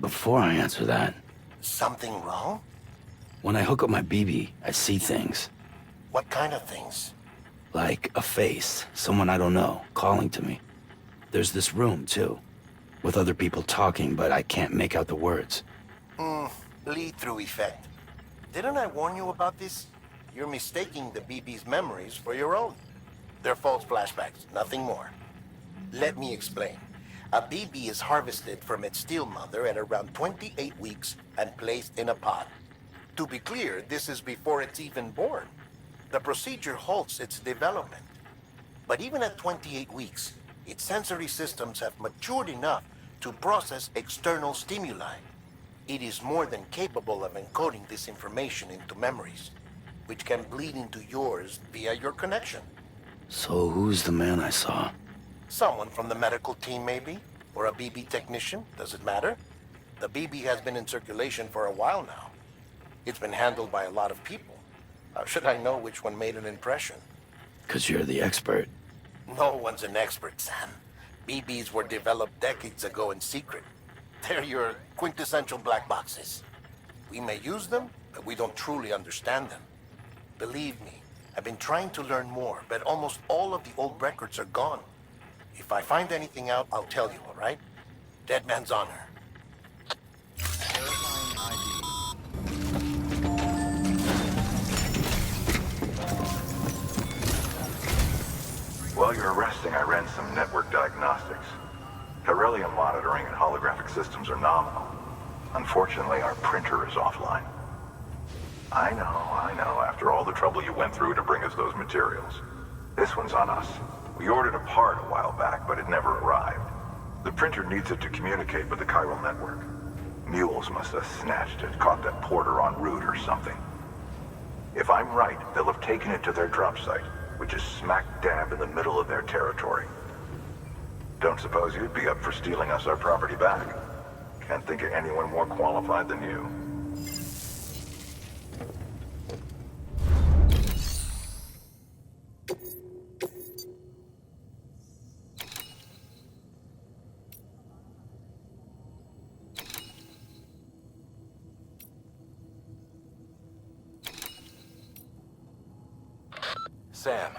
Before I answer that, Something wrong? when I hook up my BB, I see things. What kind of things? Like a face, someone I don't know, calling to me. There's this room, too, with other people talking, but I can't make out the words. Bleed-through effect. Didn't I warn you about this? You're mistaking the BB's memories for your own. They're false flashbacks, nothing more. Let me explain. A BB is harvested from its steel mother at around 28 weeks and placed in a pod. To be clear, this is before it's even born. The procedure halts its development. But even at 28 weeks, its sensory systems have matured enough to process external stimuli. It is more than capable of encoding this information into memories, which can bleed into yours via your connection. So who's the man I saw? Someone from the medical team, maybe? Or a BB technician? Does it matter? The BB has been in circulation for a while now. It's been handled by a lot of people. How should I know which one made an impression? 'Cause you're the expert. No one's an expert, Sam. BBs were developed decades ago in secret. They're your quintessential black boxes. We may use them, but we don't truly understand them. Believe me, I've been trying to learn more, but almost all of the old records are gone. If I find anything out, I'll tell you, all right? Dead man's honor. While you're resting, I ran some network diagnostics. Beryllium monitoring and holographic systems are nominal. Unfortunately, our printer is offline. I know, after all the trouble you went through to bring us those materials. This one's on us. We ordered a part a while back, but it never arrived. The printer needs it to communicate with the chiral network. Mules must have snatched it, caught that porter en route or something. If I'm right, they'll have taken it to their drop site, which is smack dab in the middle of their territory. Don't suppose you'd be up for stealing us our property back? Can't think of anyone more qualified than you. Sam,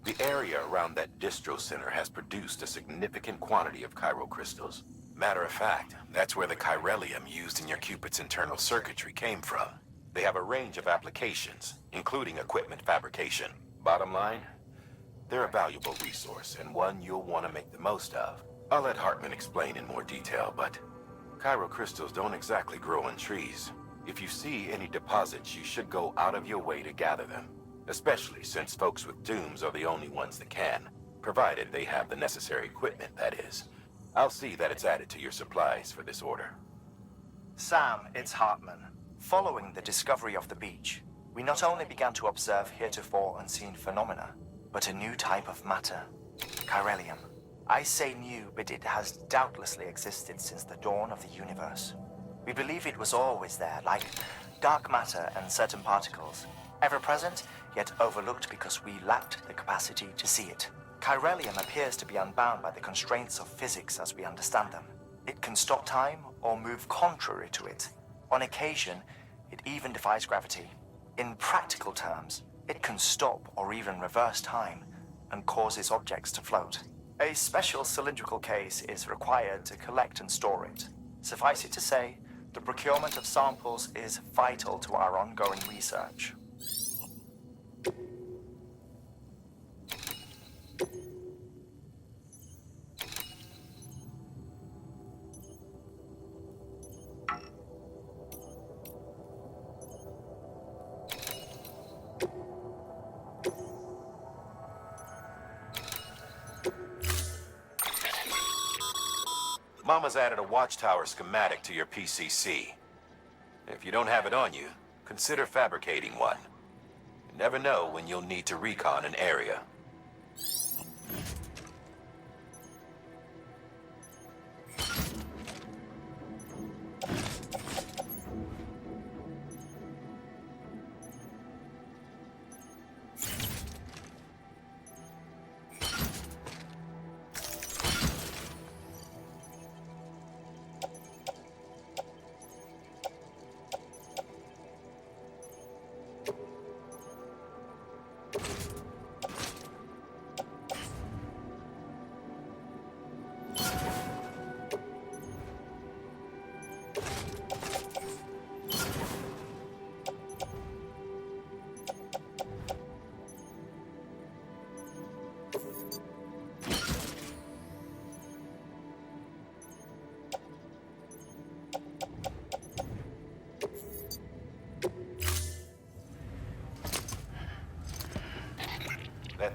the area around that distro center has produced a significant quantity of chiral crystals. Matter of fact, that's where the chiralium used in your Cupid's internal circuitry came from. They have a range of applications, including equipment fabrication. Bottom line, they're a valuable resource and one you'll want to make the most of. I'll let Hartman explain in more detail, but chiral crystals don't exactly grow on trees. If you see any deposits, you should go out of your way to gather them. Especially since folks with dooms are the only ones that can, provided they have the necessary equipment, that is. I'll see that it's added to your supplies for this order. Sam, it's Hartman. Following the discovery of the beach, we not only began to observe heretofore unseen phenomena, but a new type of matter, chiralium. I say new, but it has doubtlessly existed since the dawn of the universe. We believe it was always there, like dark matter and certain particles, ever present, yet overlooked because we lacked the capacity to see it. Chiralium appears to be unbound by the constraints of physics as we understand them. It can stop time or move contrary to it. On occasion, it even defies gravity. In practical terms, it can stop or even reverse time and causes objects to float. A special cylindrical case is required to collect and store it. Suffice it to say, the procurement of samples is vital to our ongoing research. Mama's added a watchtower schematic to your PCC. If you don't have it on you, consider fabricating one. You never know when you'll need to recon an area.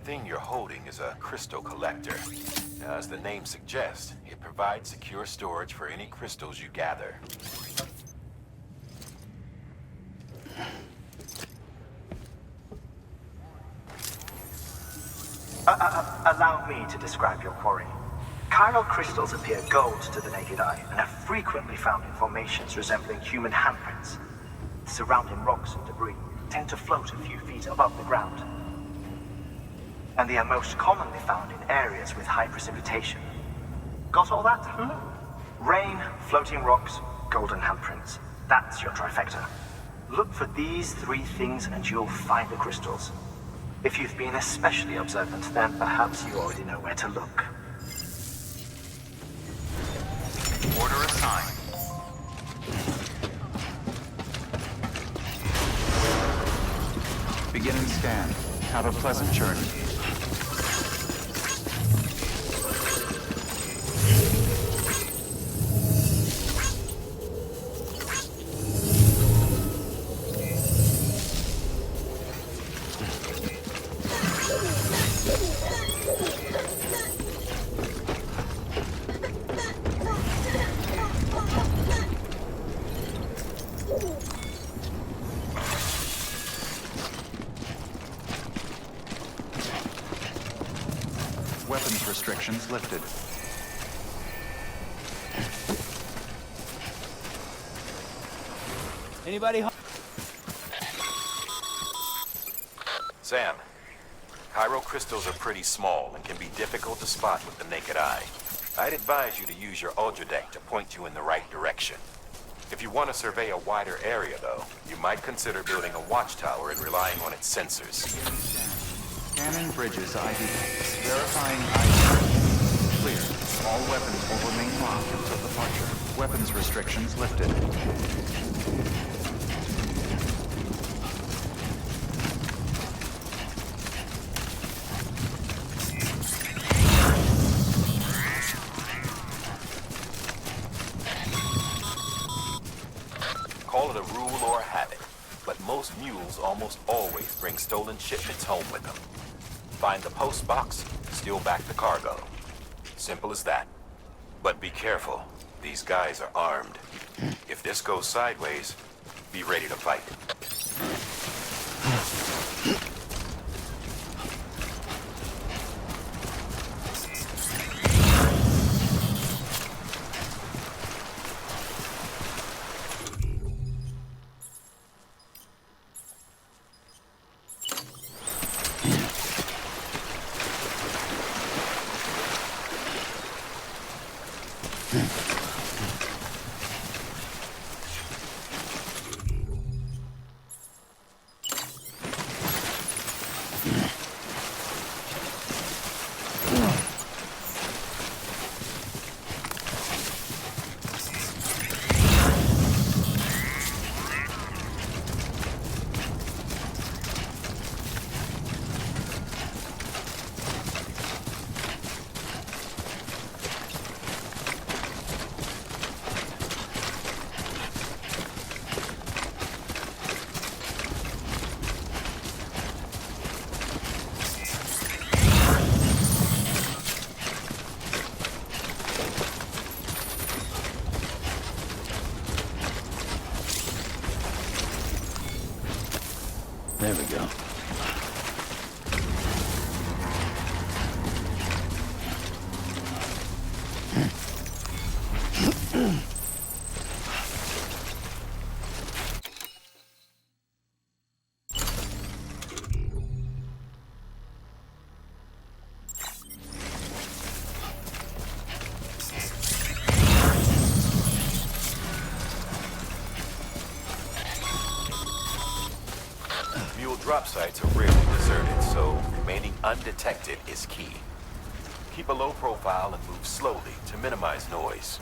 thing you're holding is a crystal collector. Now, as the name suggests, it provides secure storage for any crystals you gather. Allow me to describe your quarry. Chiral crystals appear gold to the naked eye and are frequently found in formations resembling human handprints. Surrounding rocks and debris tend to float a few feet above the ground. And they are most commonly found in areas with high precipitation. Got all that? Rain, floating rocks, golden handprints. That's your trifecta. Look for these three things and you'll find the crystals. If you've been especially observant, then perhaps you already know where to look. Order assigned. Beginning scan. Have a pleasant journey. Weapons restrictions lifted. Anybody home? Sam, chiral crystals are pretty small and can be difficult to spot with the naked eye. I'd advise you to use your ultra deck to point you in the right direction. If you want to survey a wider area, though, you might consider building a watchtower and relying on its sensors. Scanning bridges ID. Verifying ID. Clear. All weapons will remain locked until departure. Weapons restrictions lifted. Call it a rule or a habit, but most mules almost always bring stolen shipments home with them. Find the post box, steal back the cargo. Simple as that. But be careful. These guys are armed. If this goes sideways, be ready to fight. There we go. Mule drop sites are rarely deserted, so remaining undetected is key. Keep a low profile and move slowly to minimize noise.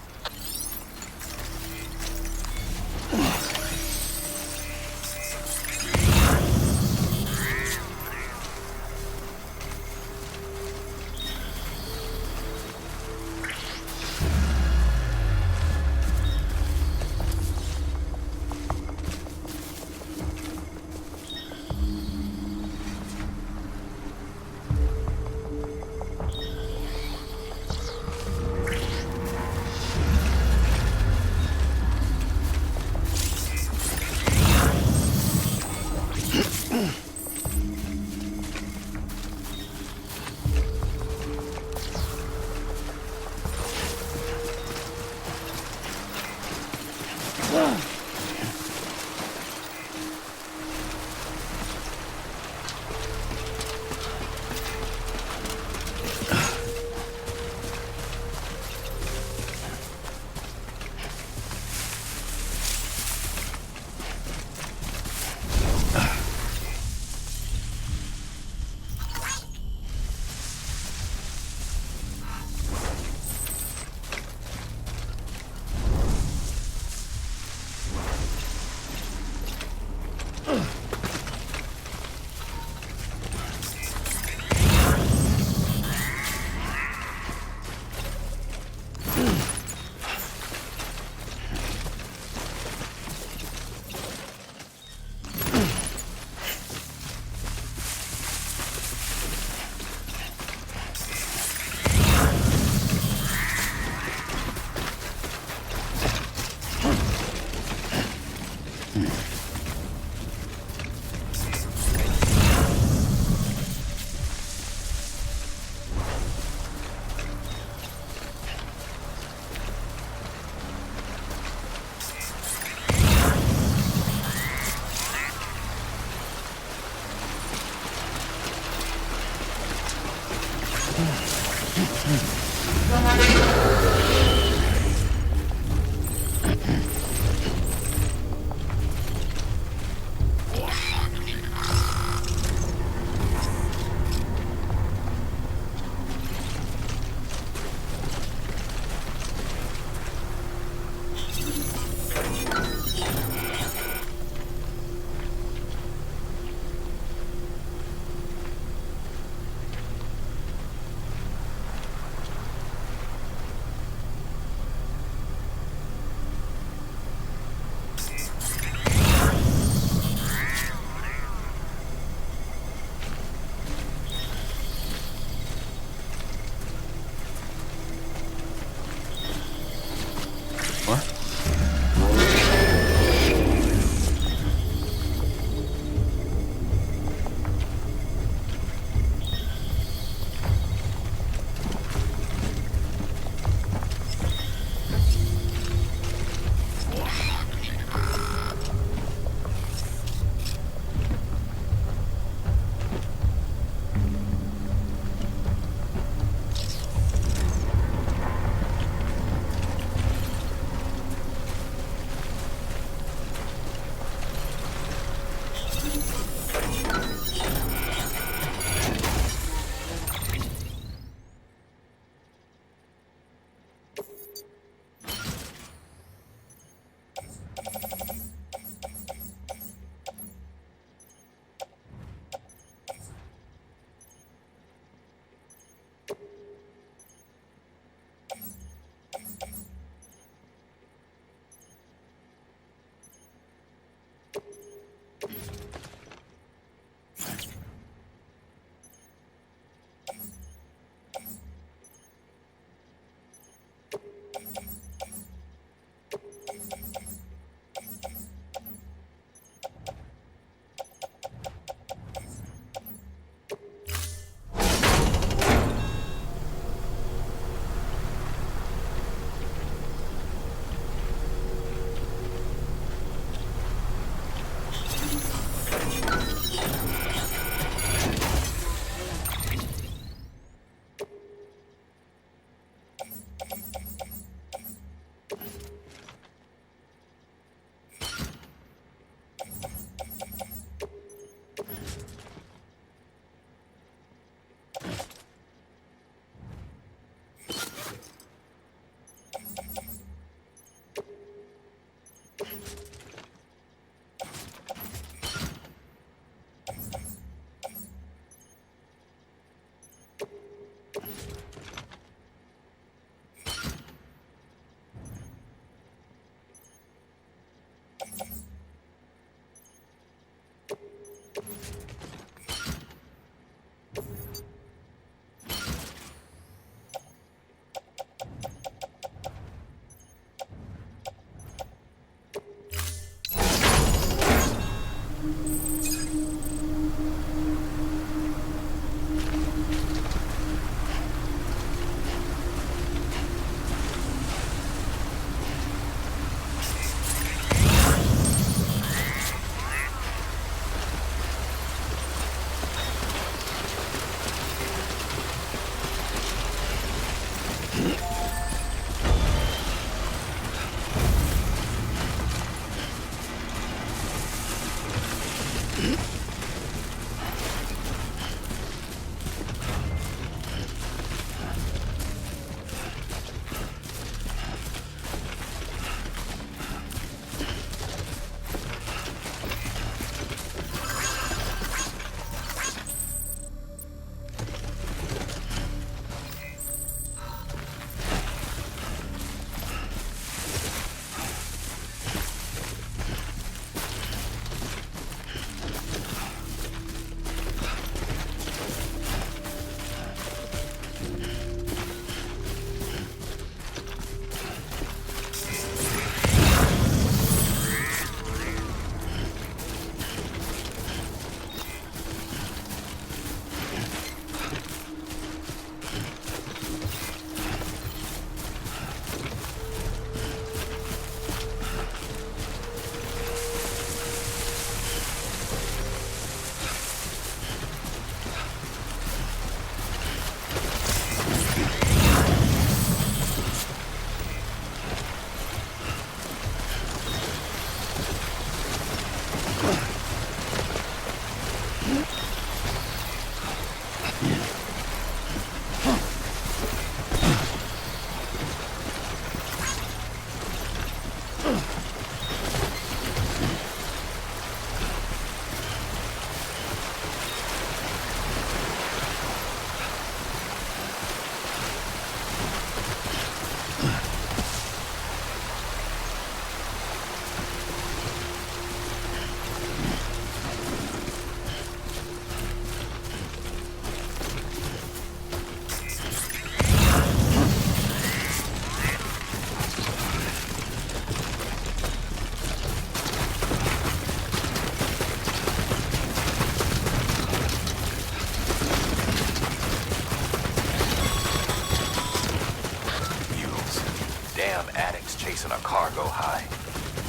Damn addicts chasing our cargo high.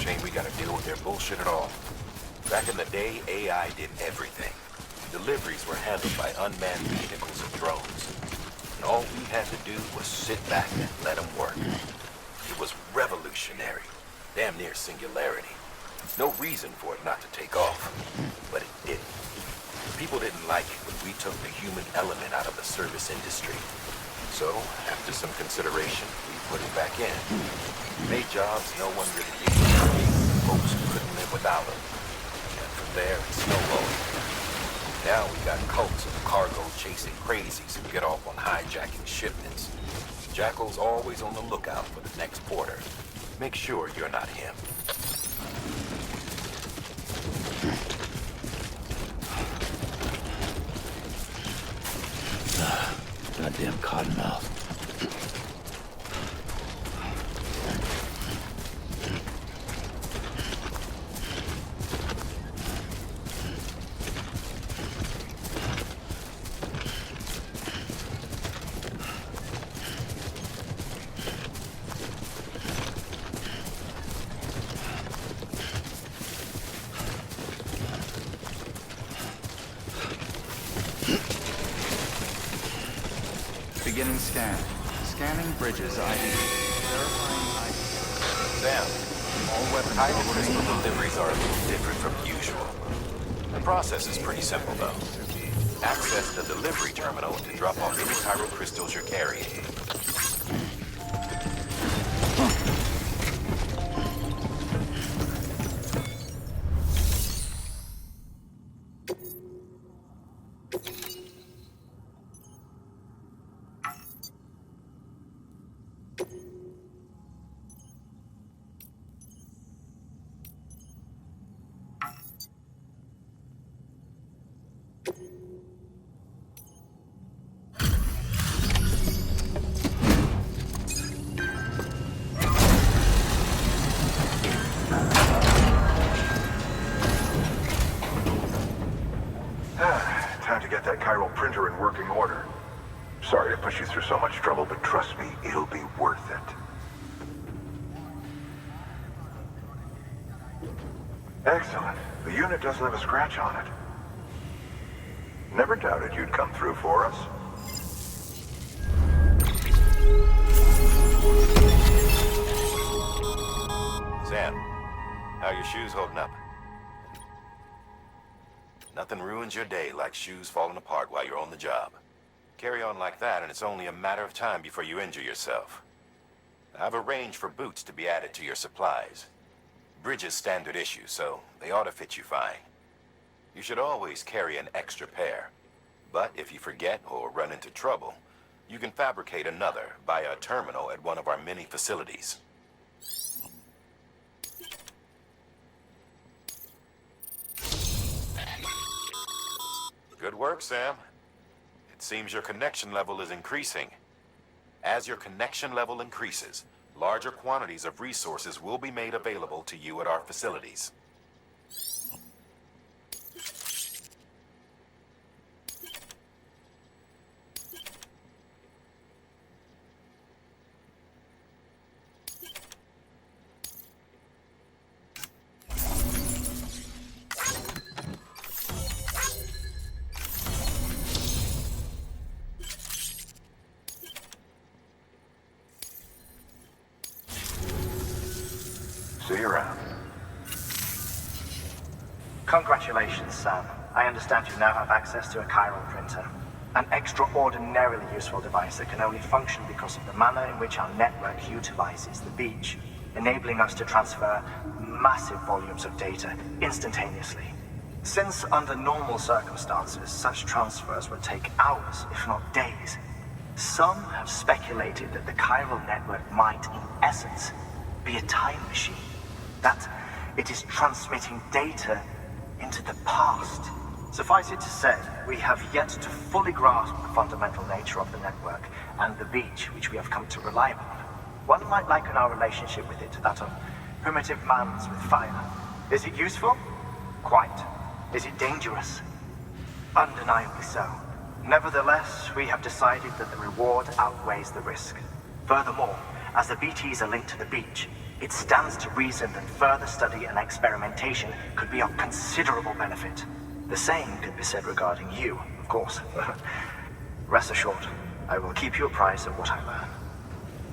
Shame we gotta deal with their bullshit at all. Back in the day, AI did everything. Deliveries were handled by unmanned vehicles and drones. And all we had to do was sit back and let them work. It was revolutionary. Damn near singularity. No reason for it not to take off. But it didn't. People didn't like it when we took the human element out of the service industry. So, after some consideration, we put it back in. Made jobs no one really used. Folks couldn't live without them. And from there, it snowballed. Now we got cults of cargo-chasing crazies who get off on hijacking shipments. Jackal's always on the lookout for the next porter. Make sure you're not him. Goddamn cottonmouth. Beginning scan. Scanning bridges ID. Verifying ID. Sam, All weapons Kyro will crystal remain deliveries are a little different from usual. The process is pretty simple, though. Access the delivery terminal to drop off any Kyro crystals you're carrying. Time to get that chiral printer in working order. Sorry to push you through so much trouble, but trust me, it'll be worth it. Excellent. The unit doesn't have a scratch on it. Never doubted you'd come through for us. Sam, how are your shoes holding up? Nothing ruins your day like shoes falling apart while you're on the job. Carry on like that, and it's only a matter of time before you injure yourself. I've arranged for boots to be added to your supplies. Bridges standard issue, so they ought to fit you fine. You should always carry an extra pair. But if you forget or run into trouble, you can fabricate another via a terminal at one of our many facilities. Good work, Sam. It seems your connection level is increasing. As your connection level increases, larger quantities of resources will be made available to you at our facilities. See you around. Congratulations, Sam. I understand you now have access to a chiral printer. An extraordinarily useful device that can only function because of the manner in which our network utilizes the beach, enabling us to transfer massive volumes of data instantaneously. Since under normal circumstances, such transfers would take hours, if not days, some have speculated that the chiral network might, in essence, be a time machine. That it is transmitting data into the past. Suffice it to say, we have yet to fully grasp the fundamental nature of the network and the beach which we have come to rely upon. One might liken our relationship with it to that of primitive man's with fire. Is it useful? Quite. Is it dangerous? Undeniably so. Nevertheless, we have decided that the reward outweighs the risk. Furthermore, As the BTs are linked to the beach, it stands to reason that further study and experimentation could be of considerable benefit. The same could be said regarding you, of course. Rest assured, I will keep you apprised of what I learn.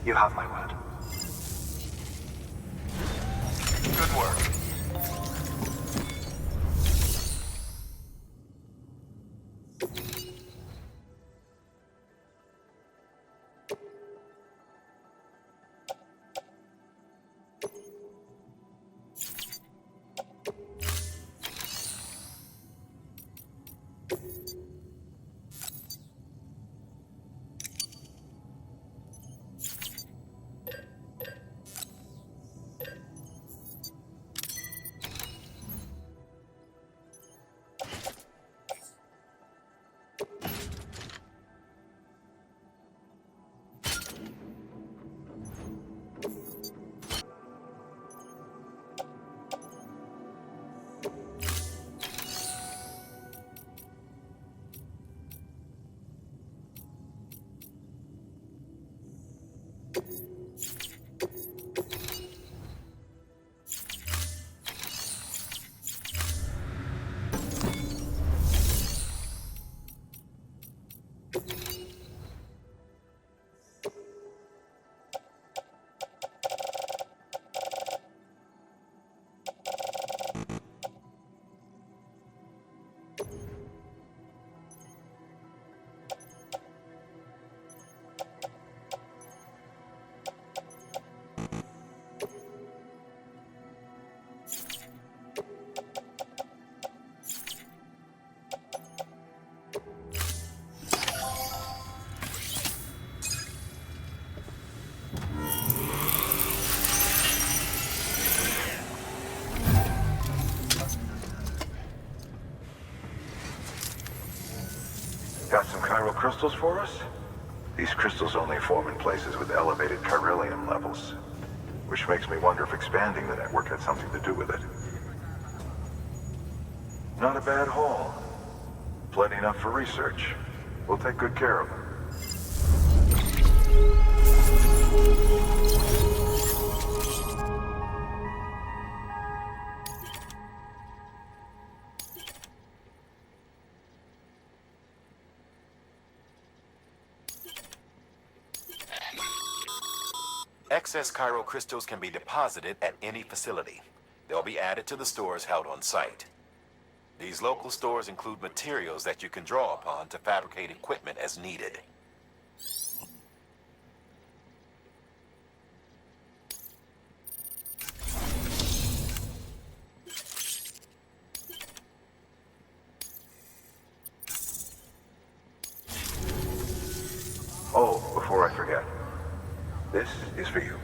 You have my word. Good work. Got some chiral crystals for us? These crystals only form in places with elevated chiralium levels, which makes me wonder if expanding the network had something to do with it. Not a bad haul. Plenty enough for research. We'll take good care of them. Excess chiral crystals can be deposited at any facility. They'll be added to the stores held on site. These local stores include materials that you can draw upon to fabricate equipment as needed. Oh, before I forget. This is for you.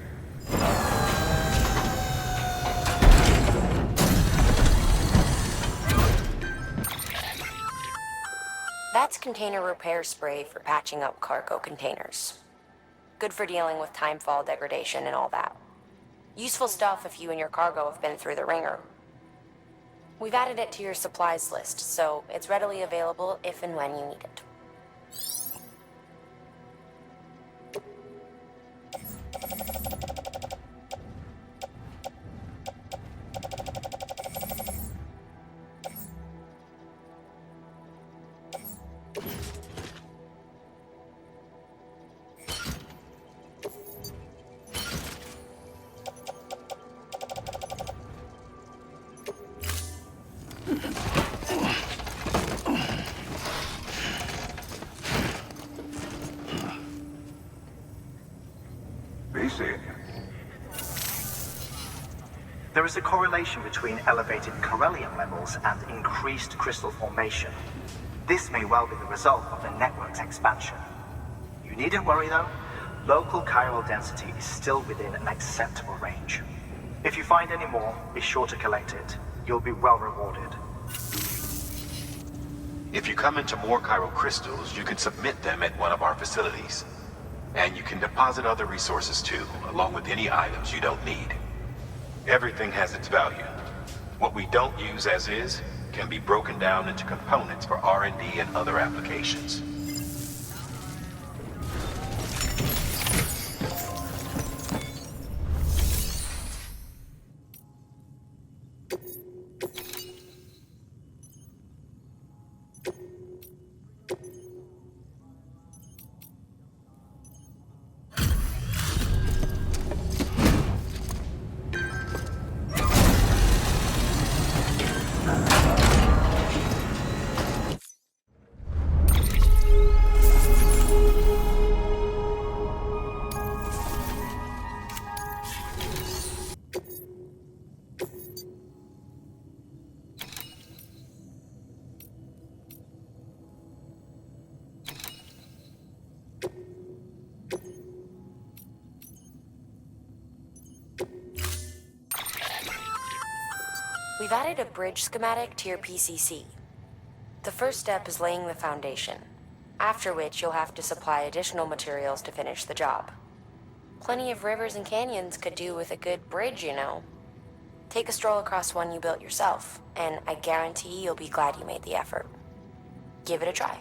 That's container repair spray for patching up cargo containers. Good for dealing with timefall degradation and all that. Useful stuff if you and your cargo have been through the ringer. We've added it to your supplies list, so it's readily available if and when you need it. PC. There is a correlation between elevated chiralium levels and increased crystal formation. This may well be the result of the network's expansion. You needn't worry though. Local chiral density is still within an acceptable range. If you find any more, be sure to collect it. You'll be well rewarded. If you come into more chiral crystals, you can submit them at one of our facilities. And you can deposit other resources too, along with any items you don't need. Everything has its value. What we don't use as is can be broken down into components for R&D and other applications. We've added a bridge schematic to your PCC. The first step is laying the foundation, after which you'll have to supply additional materials to finish the job. Plenty of rivers and canyons could do with a good bridge, you know. Take a stroll across one you built yourself, and I guarantee you'll be glad you made the effort. Give it a try.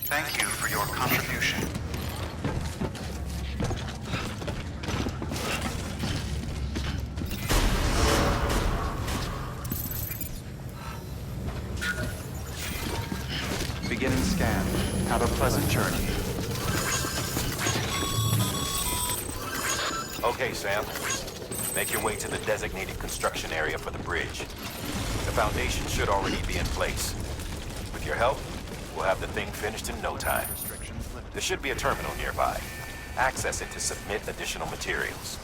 Thank you for your contribution. Beginning scan. Have a pleasant journey. Okay, Sam. Make your way to the designated construction area for the bridge. The foundation should already be in place. With your help, we'll have the thing finished in no time. There should be a terminal nearby. Access it to submit additional materials.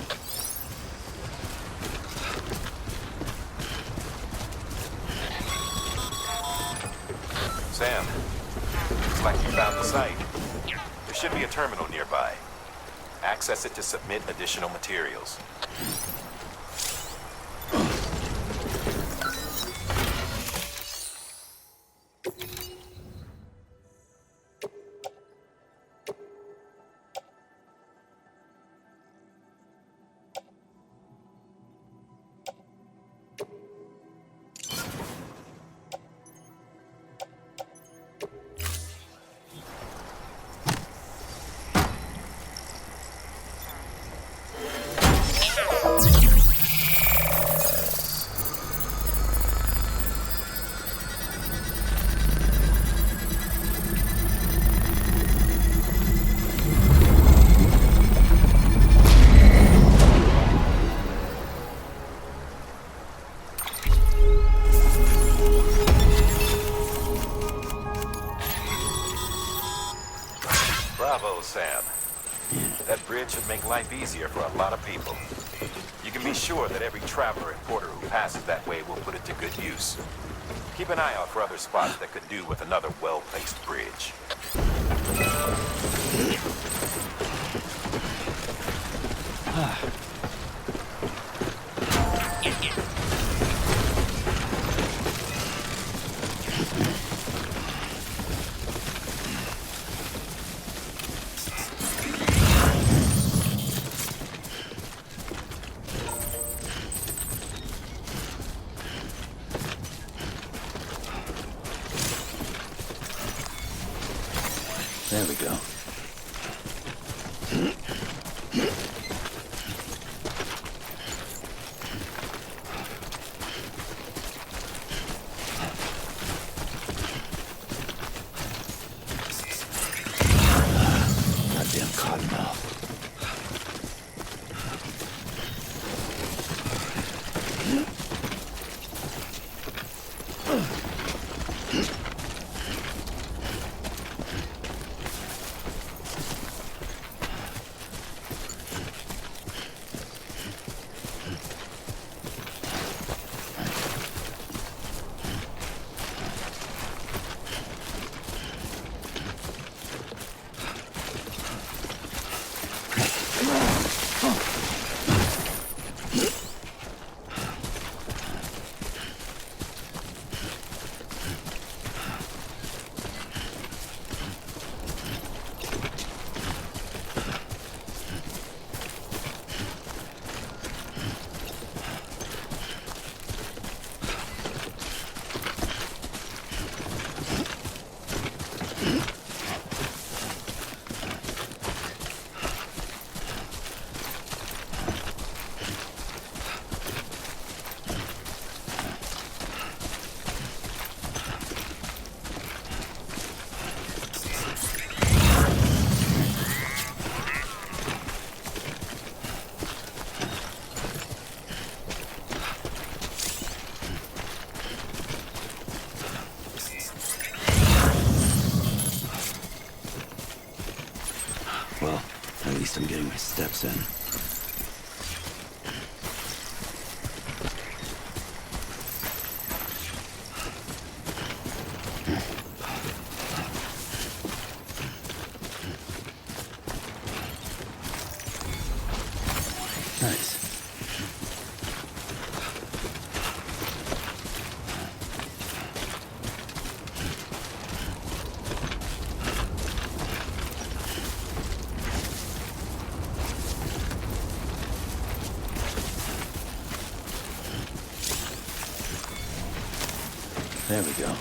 Sam, looks like you found the site. There should be a terminal nearby. Access it to submit additional materials. Bravo, Sam. That bridge should make life easier for a lot of people. You can be sure that every traveler and porter who passes that way will put it to good use. Keep an eye out for other spots that could do with another well-placed bridge. There we go. Goddamn cottonmouth. Well, at least I'm getting my steps in. Nice. There we go.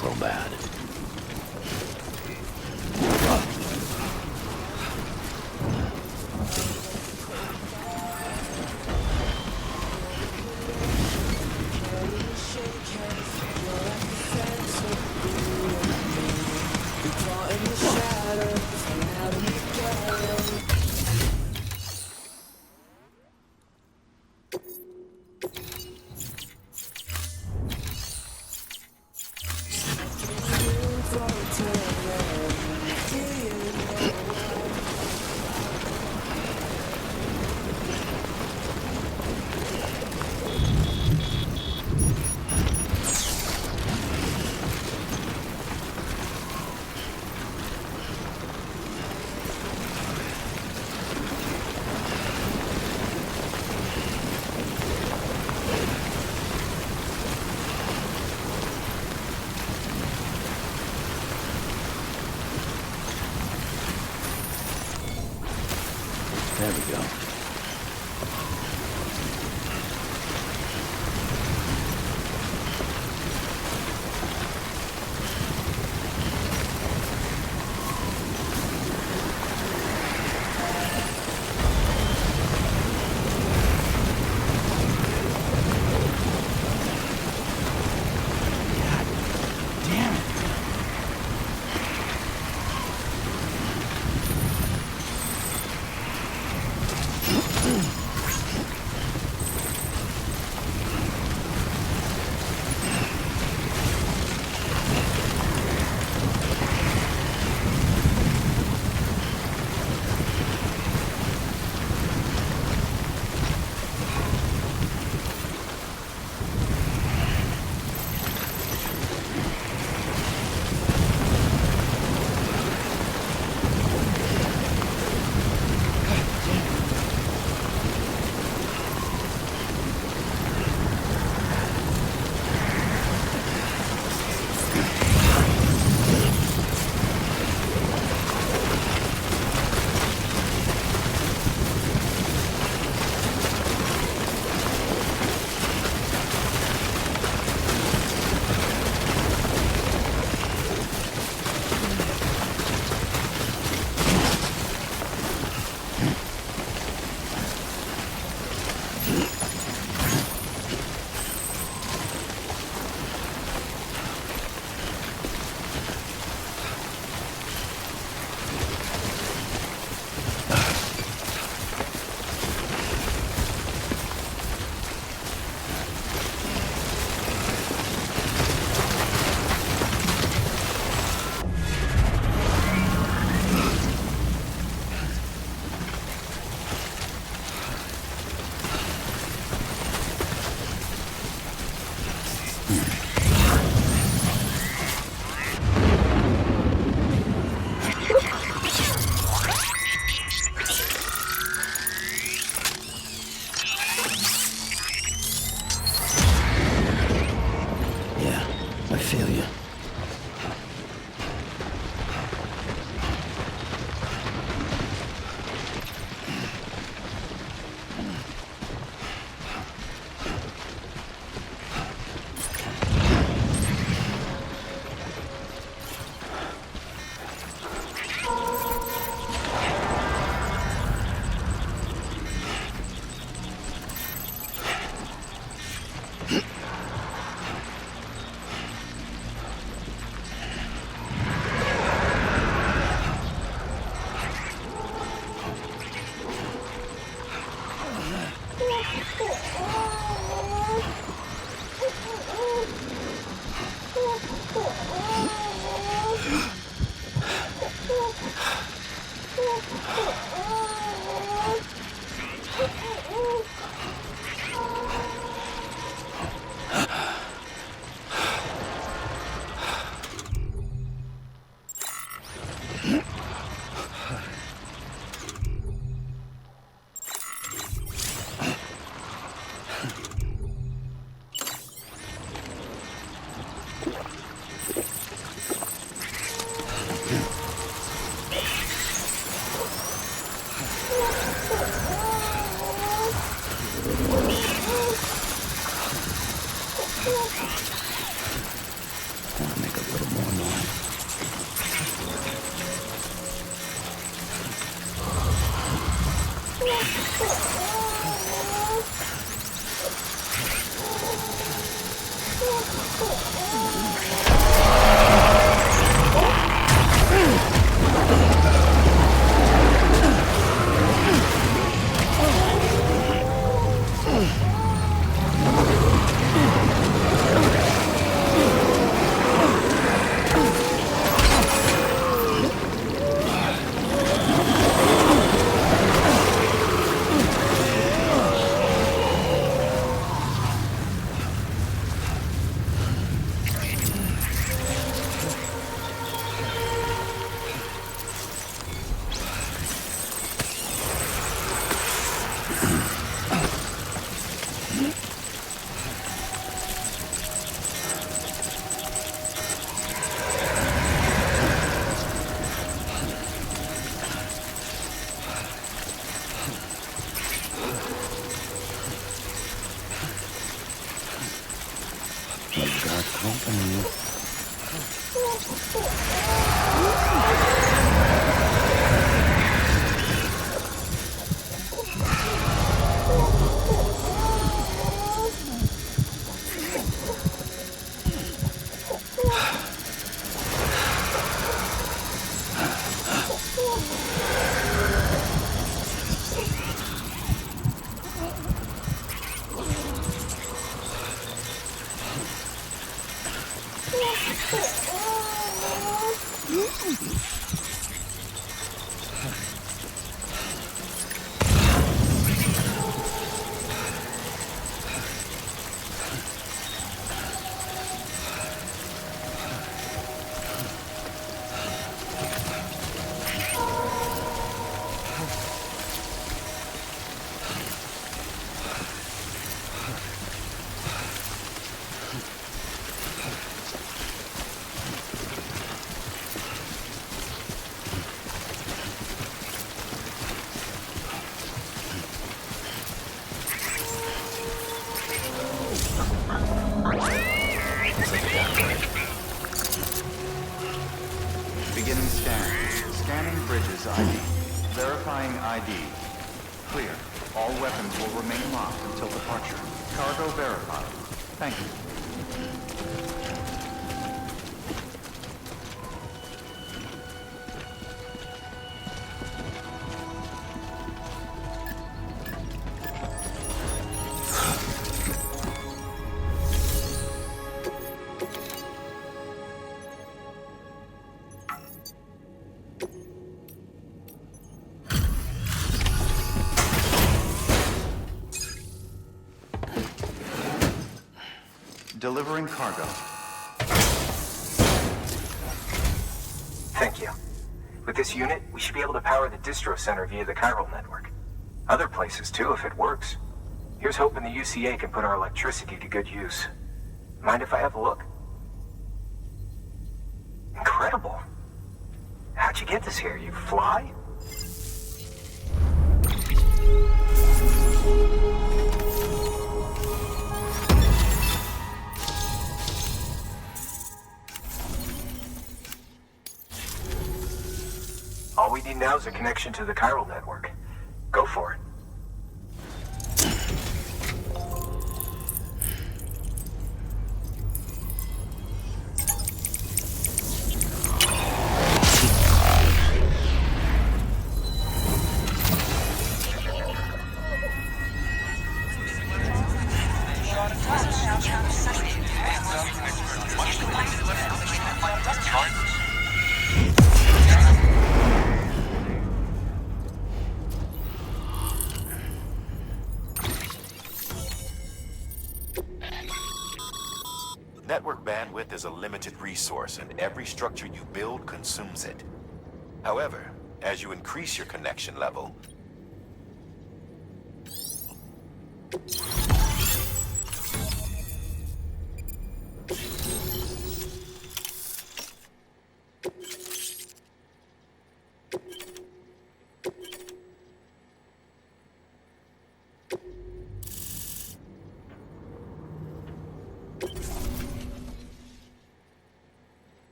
So bad. I want to make a little more noise. Company. Beginning scan. Scanning bridges ID. Verifying ID. Clear. All weapons will remain locked until departure. Cargo verified. Thank you. Delivering cargo. Thank you. With this unit, we should be able to power the distro center via the chiral network. Other places too, if it works. Here's hoping the UCA can put our electricity to good use. Mind if I have a look? Incredible. How'd you get this here? You fly? All we need now is a connection to the chiral network. Go for it. Network bandwidth is a limited resource, and every structure you build consumes it. However, as you increase your connection level,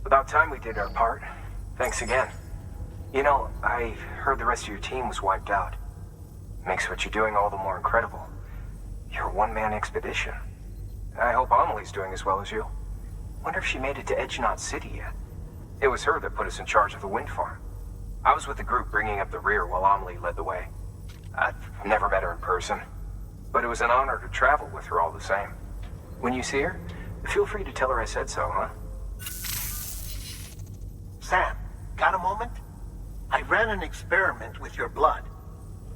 About time we did our part. Thanks again. You know, I heard the rest of your team was wiped out. Makes what you're doing all the more incredible. You're a one-man expedition. I hope Amelie's doing as well as you. Wonder if she made it to Edgenot City yet. It was her that put us in charge of the wind farm. I was with the group bringing up the rear while Amelie led the way. I've never met her in person, but it was an honor to travel with her all the same. When you see her, feel free to tell her I said so, huh? Sam, got a moment? I ran an experiment with your blood.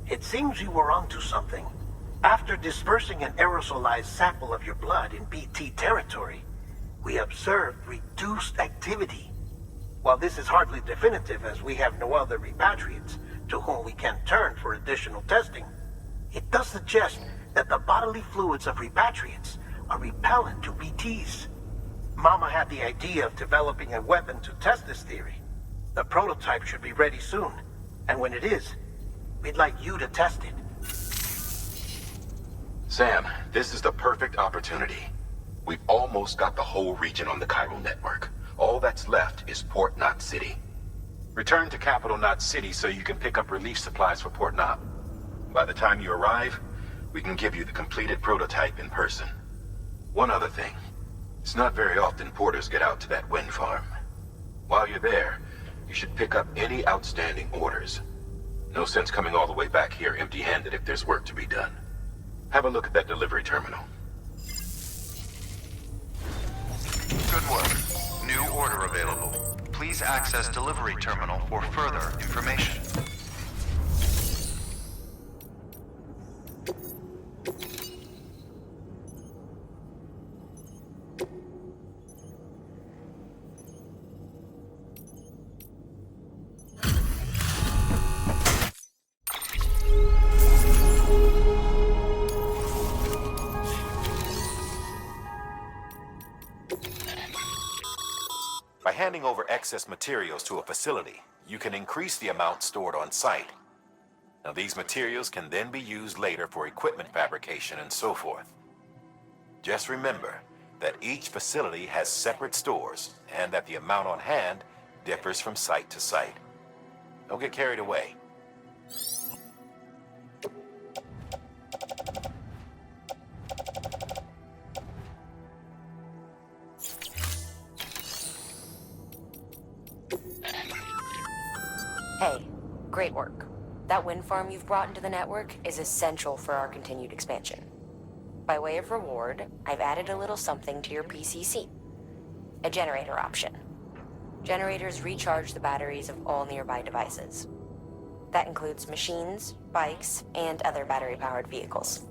It seems you were onto something. After dispersing an aerosolized sample of your blood in BT territory, we observed reduced activity. While this is hardly definitive as we have no other repatriates to whom we can turn for additional testing, it does suggest that the bodily fluids of repatriates are repellent to BTs. Mama had the idea of developing a weapon to test this theory. The prototype should be ready soon, and when it is, we'd like you to test it. Sam, this is the perfect opportunity. We've almost got the whole region on the chiral network. All that's left is Port Knot City. Return to Capital Knot City so you can pick up relief supplies for Port Knot. By the time you arrive, we can give you the completed prototype in person. One other thing. It's not very often porters get out to that wind farm. While you're there, you should pick up any outstanding orders. No sense coming all the way back here empty-handed if there's work to be done. Have a look at that delivery terminal. Good work. New order available. Please access delivery terminal for further information. By handing over excess materials to a facility, you can increase the amount stored on site. Now, these materials can then be used later for equipment fabrication and so forth. Just remember that each facility has separate stores and that the amount on hand differs from site to site. Don't get carried away. Hey, great work. That wind farm you've brought into the network is essential for our continued expansion. By way of reward, I've added a little something to your PCC. A generator option. Generators recharge the batteries of all nearby devices. That includes machines, bikes, and other battery-powered vehicles.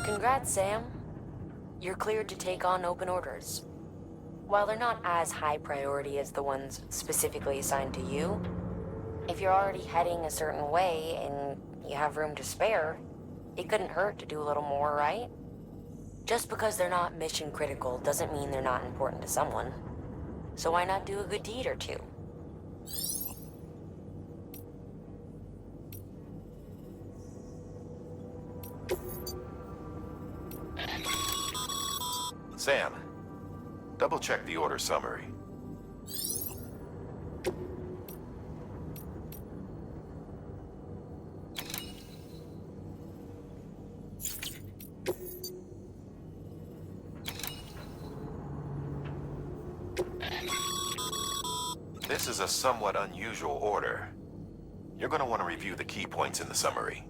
Congrats, Sam. You're cleared to take on open orders. While they're not as high priority as the ones specifically assigned to you, if you're already heading a certain way and you have room to spare, it couldn't hurt to do a little more, right? Just because they're not mission critical doesn't mean they're not important to someone. So why not do a good deed or two? Sam, double-check the order summary. This is a somewhat unusual order. You're going to want to review the key points in the summary.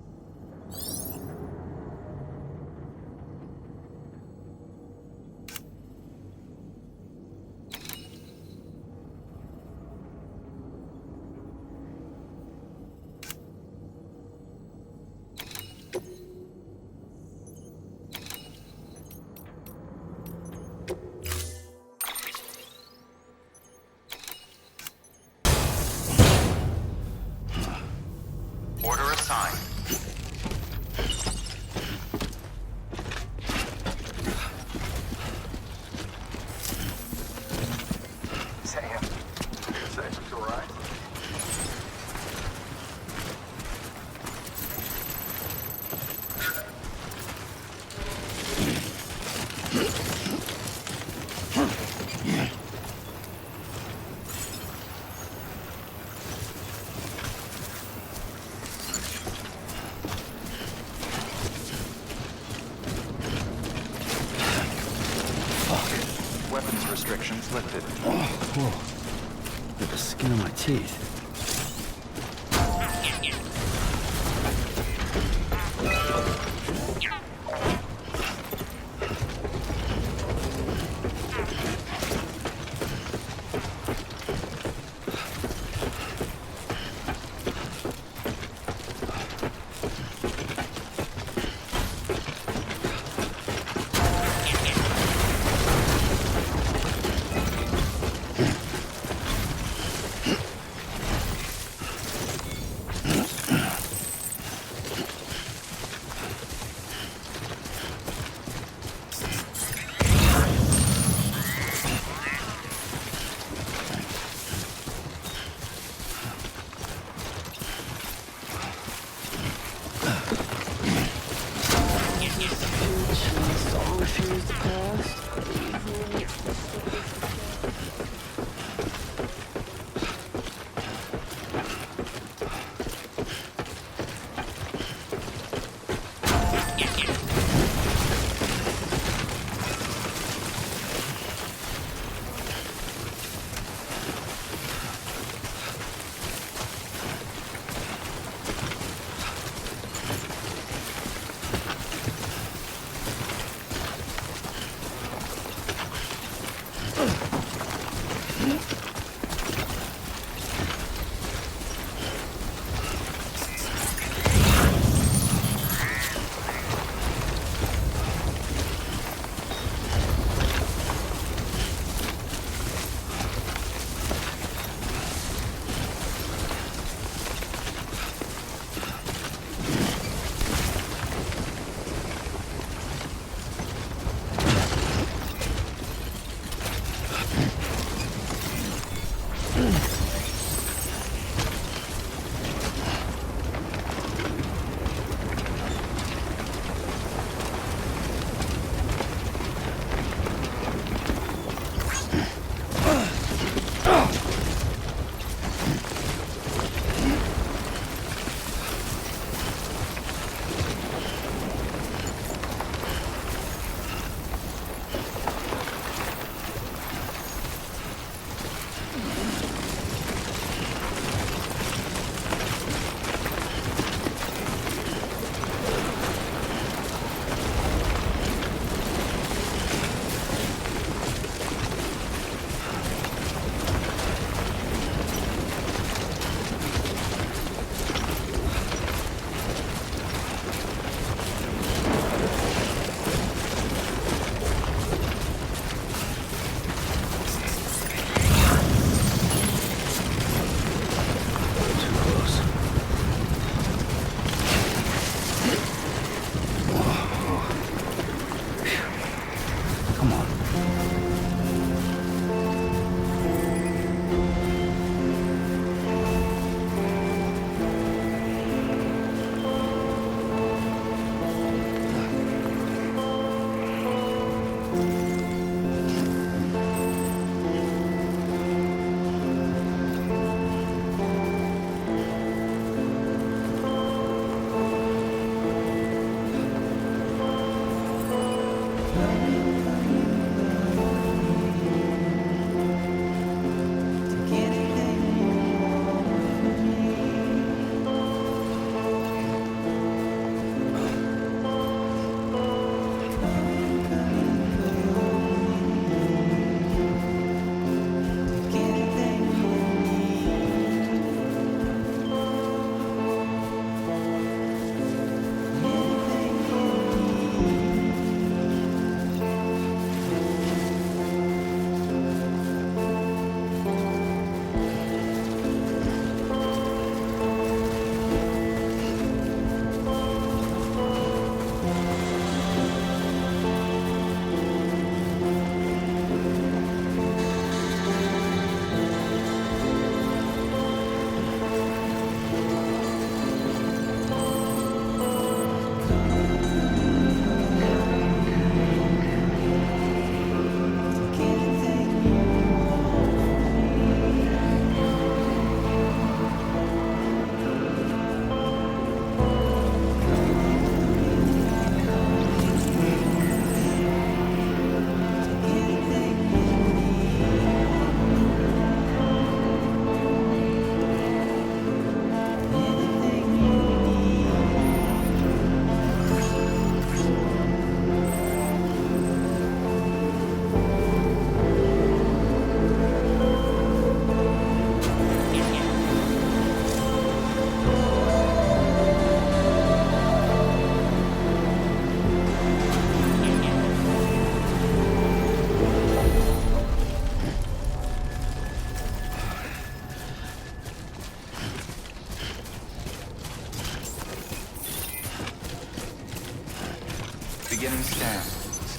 weapons restrictions lifted. Oh, whoa. Get the skin of my teeth.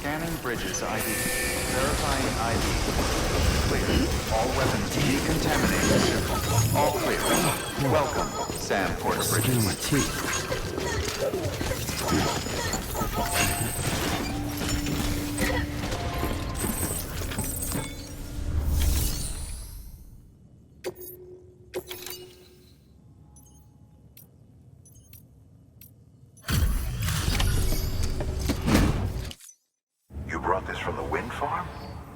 Scanning bridges ID. Verifying ID. Clear. All weapons decontaminated. All clear. Welcome, Sam Porter Bridges. My teeth. You brought this from the wind farm?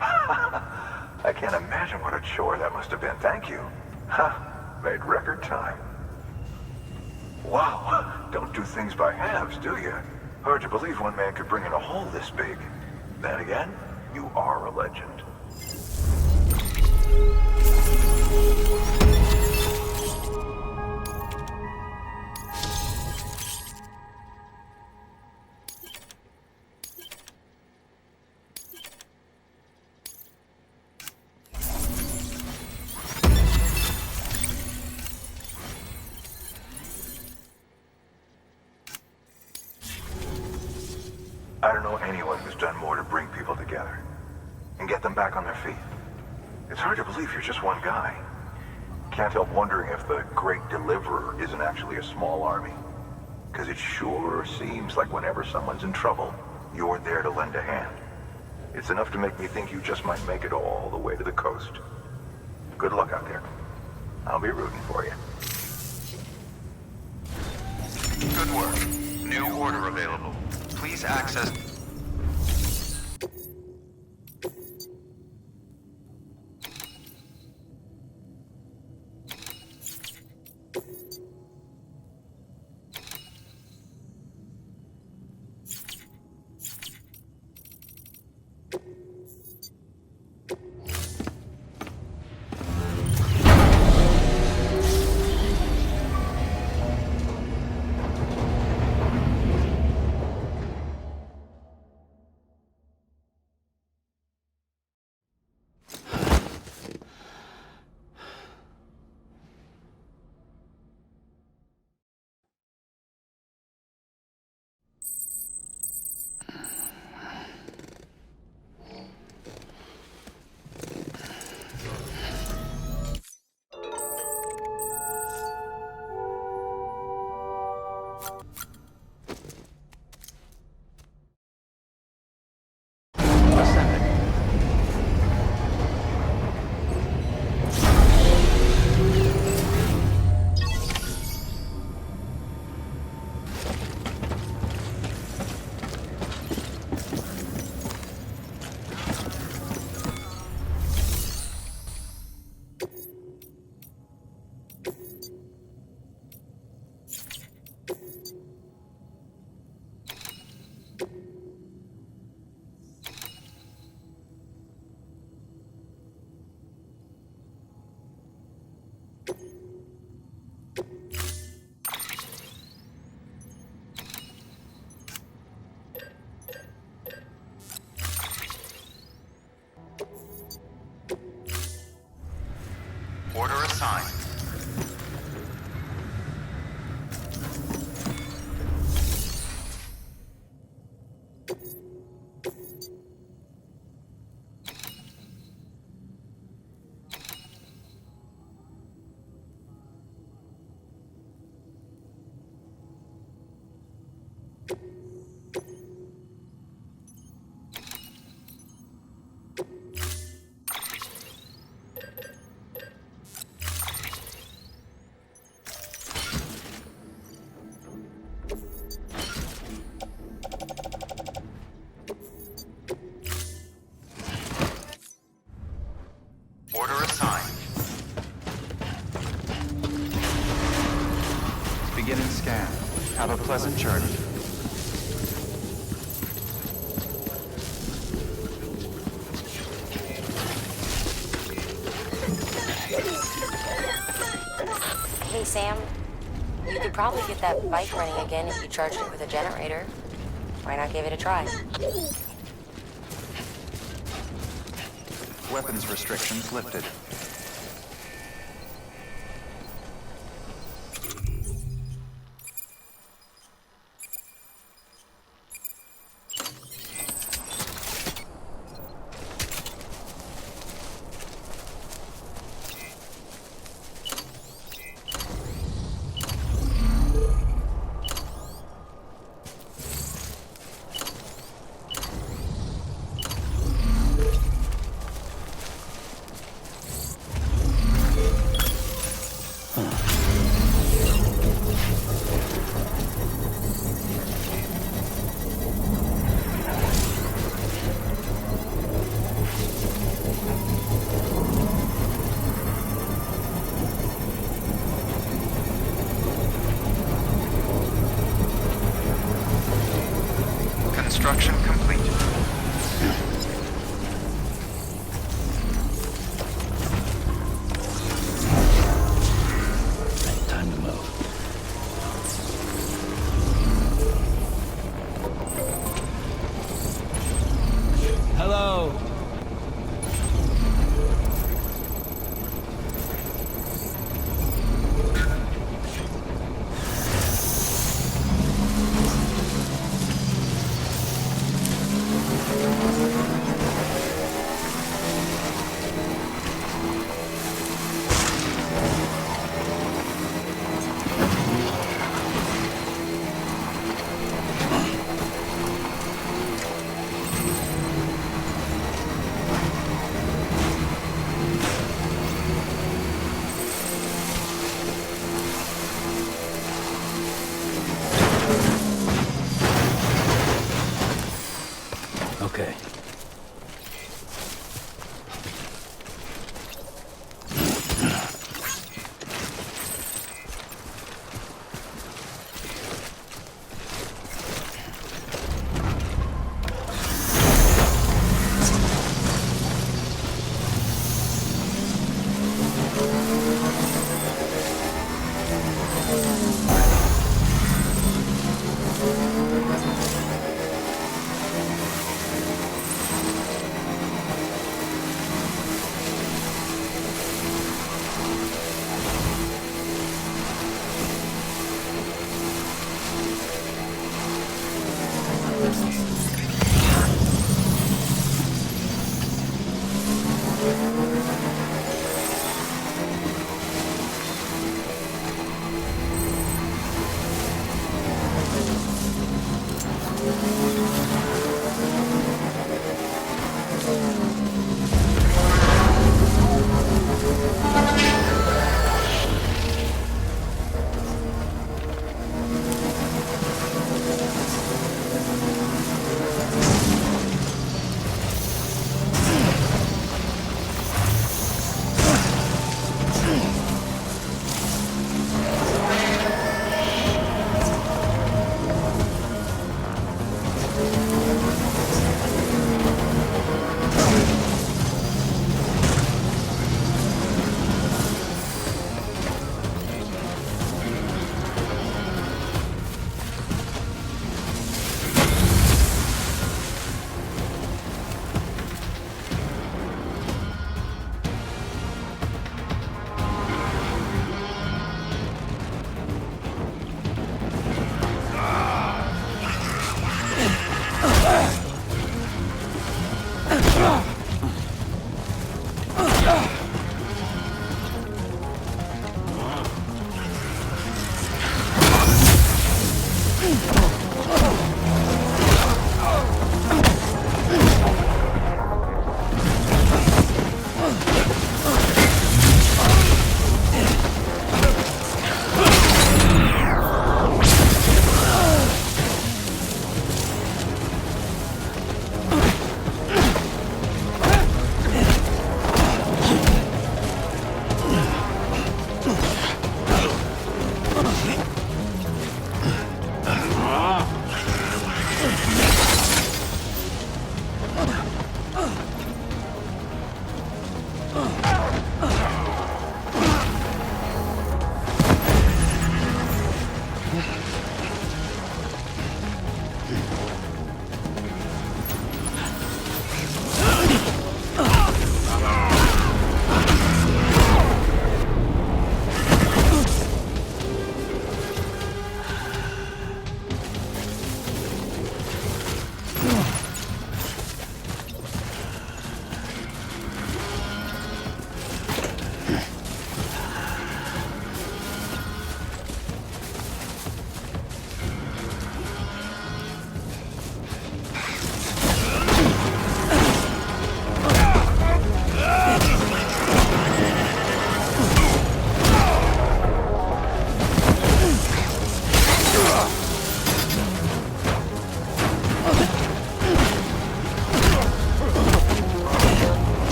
I can't imagine what a chore that must have been. Thank you. Made record time. Wow, don't do things by halves, do you? Hard to believe one man could bring in a hole this big. Then again, you are a legend. I don't know anyone who's done more to bring people together and get them back on their feet. It's hard to believe you're just one guy. Can't help wondering if the Great Deliverer isn't actually a small army. Because it sure seems like whenever someone's in trouble, you're there to lend a hand. It's enough to make me think you just might make it all the way to the coast. Good luck out there. I'll be rooting for you. Good work. New order available. Please access... Order assigned. Order assigned. Beginning scan. Have a pleasant journey. Hey, Sam. You could probably get that bike running again if you charged it with a generator. Why not give it a try? Weapons restrictions lifted. Hello. Okay.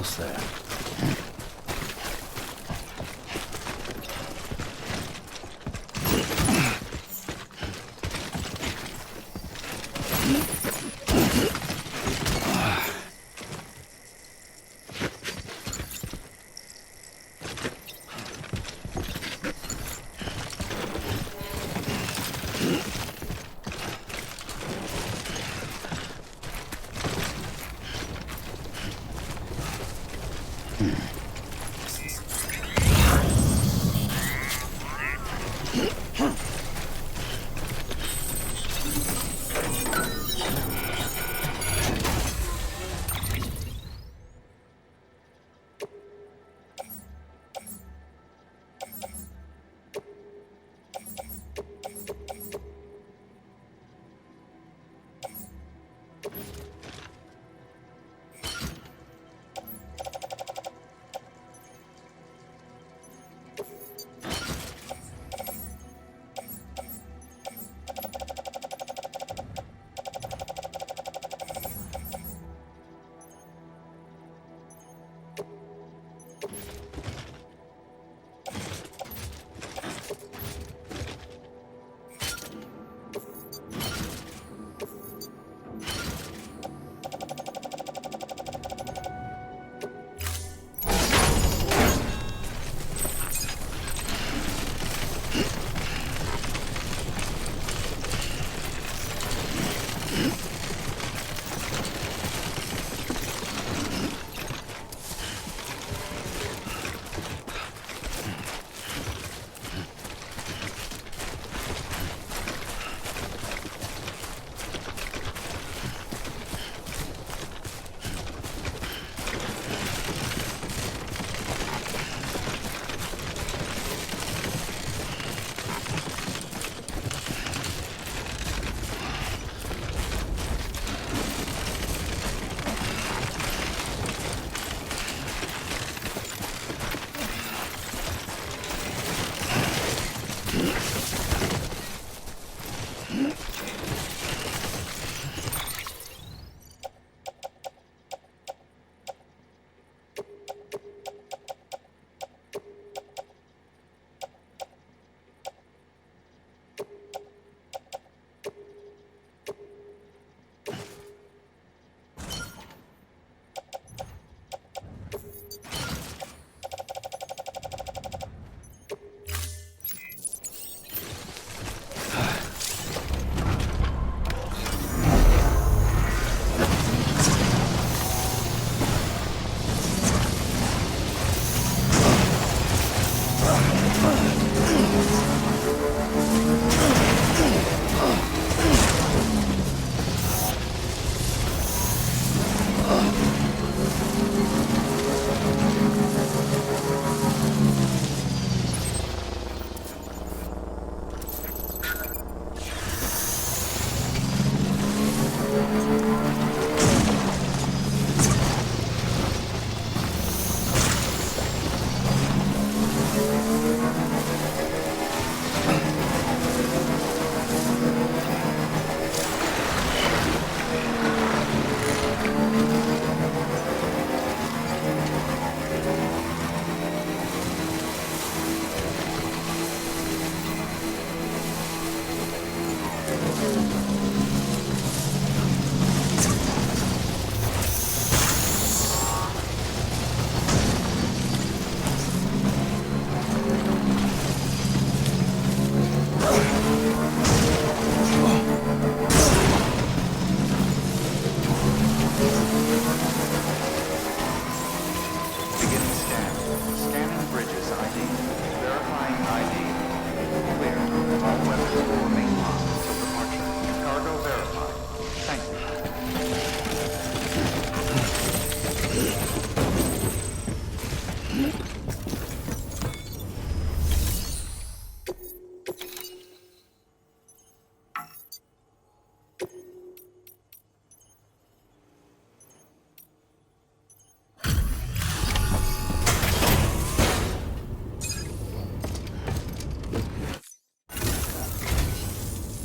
almost there.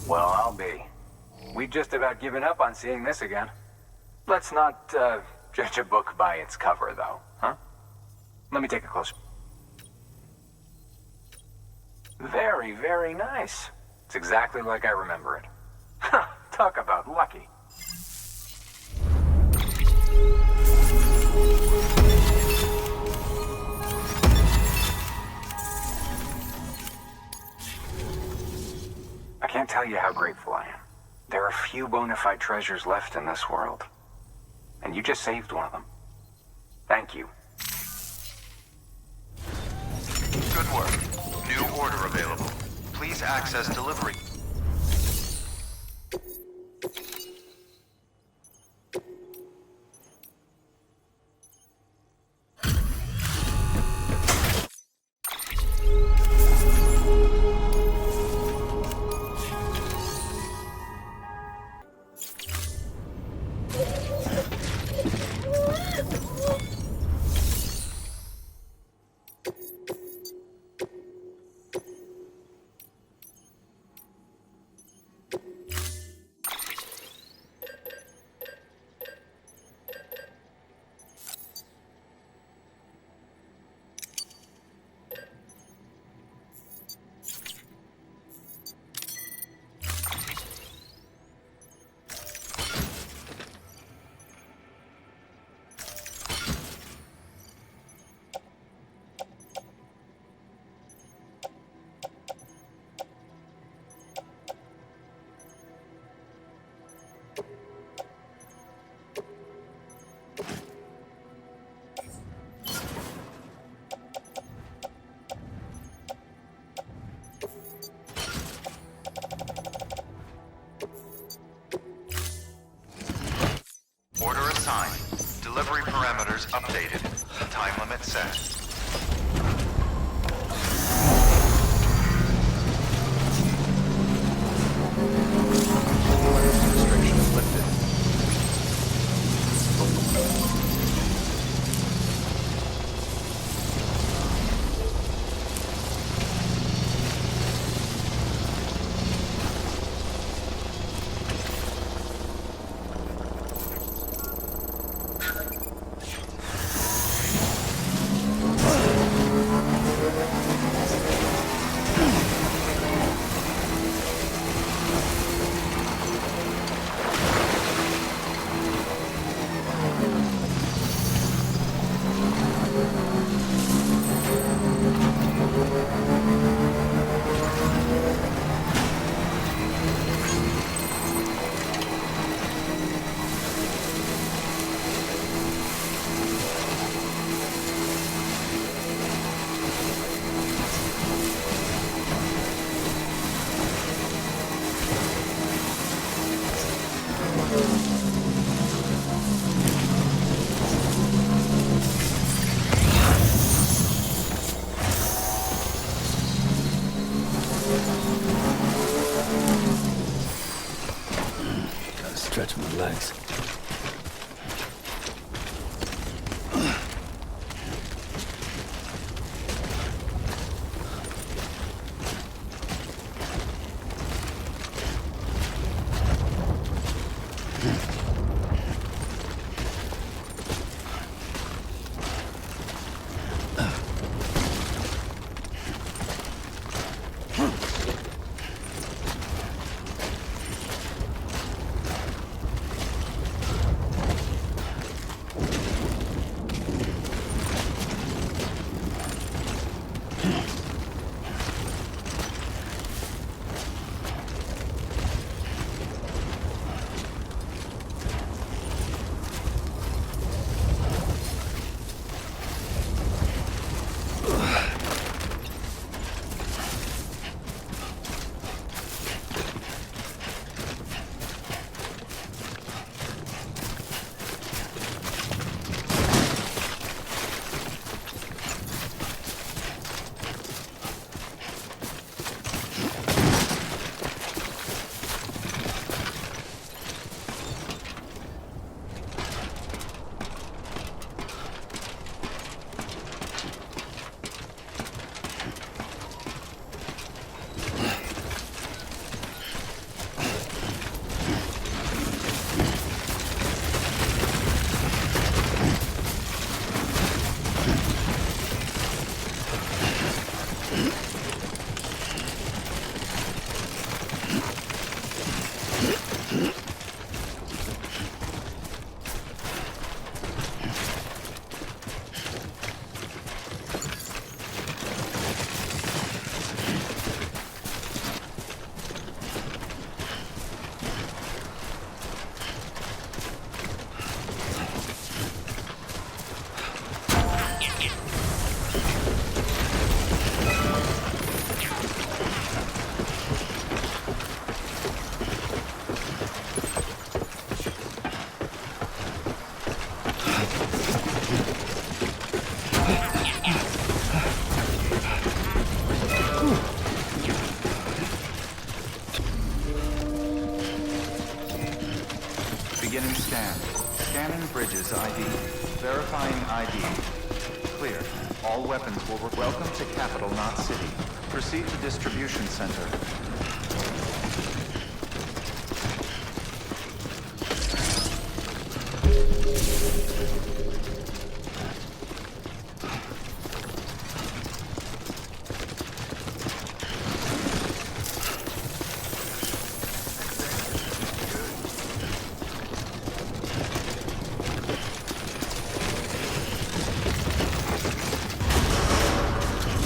Well, I'll be. We've just about given up on seeing this again. Let's not, judge a book by its cover, though. huh? Let me take a closer. Very, very nice. It's exactly like I remember it. Ha! Talk about lucky. I can't tell you how grateful I am. There are few bona fide treasures left in this world. And you just saved one of them. Thank you. Good work. New order available. Please access delivery. Order assigned. Delivery parameters updated. Time limit set. Restrictions lifted. clear. All weapons will... Welcome to Capital, not City. Proceed to Distribution Center.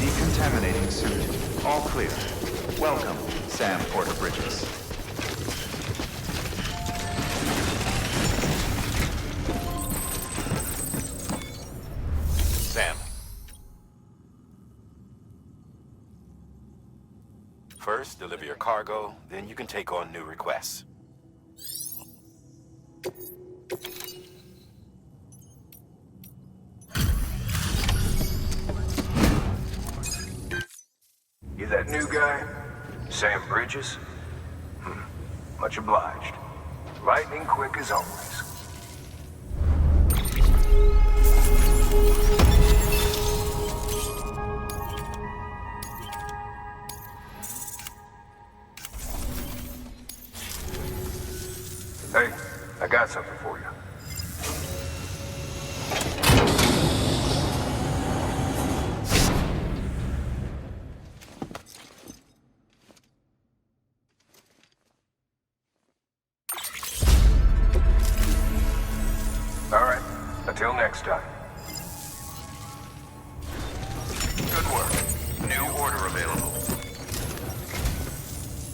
Decontaminating suit. All clear. Welcome, Sam Porter Bridges. Sam. First, deliver your cargo, then you can take on new requests. You that new guy? Sam Bridges? Much obliged. Lightning quick as always. Hey, I got something for you. All right, until next time. Good work. New order available.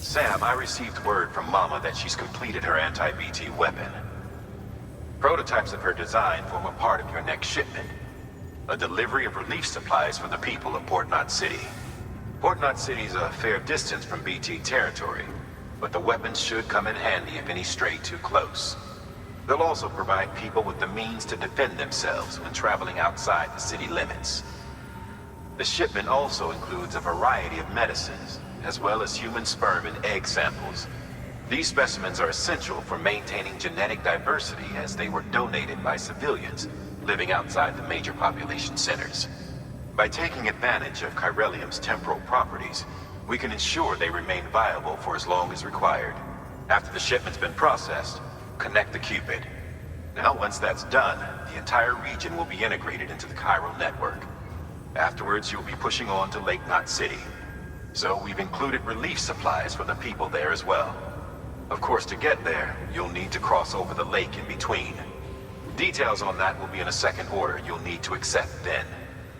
Sam, I received word from Mama that she's completed her anti-BT weapon. Prototypes of her design form a part of your next shipment. A delivery of relief supplies for the people of Port Knot City. Port Knot City's a fair distance from BT territory, but the weapons should come in handy if any stray too close. They'll also provide people with the means to defend themselves when traveling outside the city limits. The shipment also includes a variety of medicines, as well as human sperm and egg samples. These specimens are essential for maintaining genetic diversity as they were donated by civilians living outside the major population centers. By taking advantage of chiralium's temporal properties, we can ensure they remain viable for as long as required. After the shipment's been processed, connect the Cupid. Now, once that's done, the entire region will be integrated into the chiral network. Afterwards, you'll be pushing on to Lake Knot City. So we've included relief supplies for the people there as well. Of course, to get there, you'll need to cross over the lake in between. Details on that will be in a second order you'll need to accept then.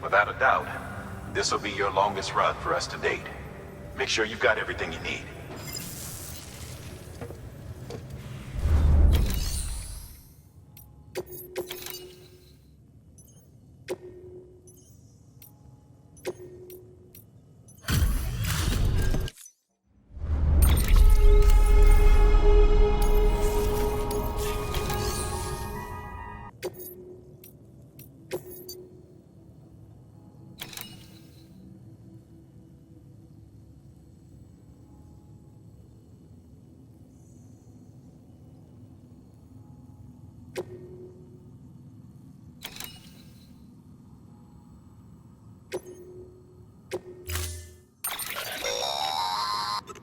Without a doubt, this will be your longest run for us to date. Make sure you've got everything you need.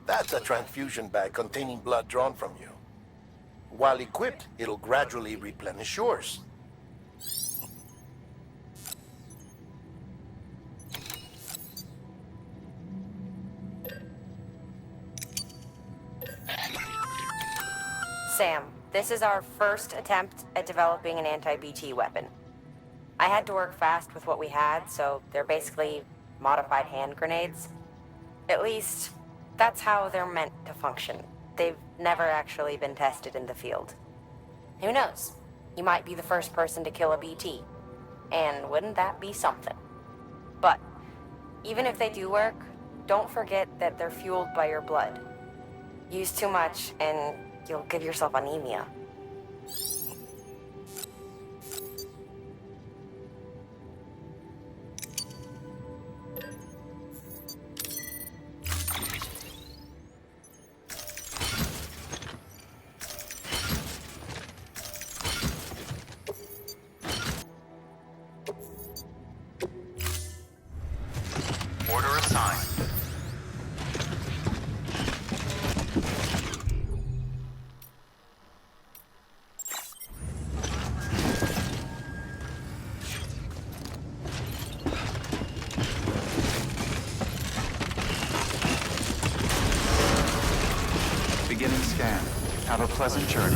That's a transfusion bag containing blood drawn from you. While equipped, it'll gradually replenish yours. Sam, this is our first attempt at developing an anti-BT weapon. I had to work fast with what we had, so they're basically modified hand grenades. At least, that's how they're meant to function. They've never actually been tested in the field. Who knows? You might be the first person to kill a BT. And wouldn't that be something? But, even if they do work, don't forget that they're fueled by your blood. Use too much, and you'll give yourself anemia. Have a pleasant journey.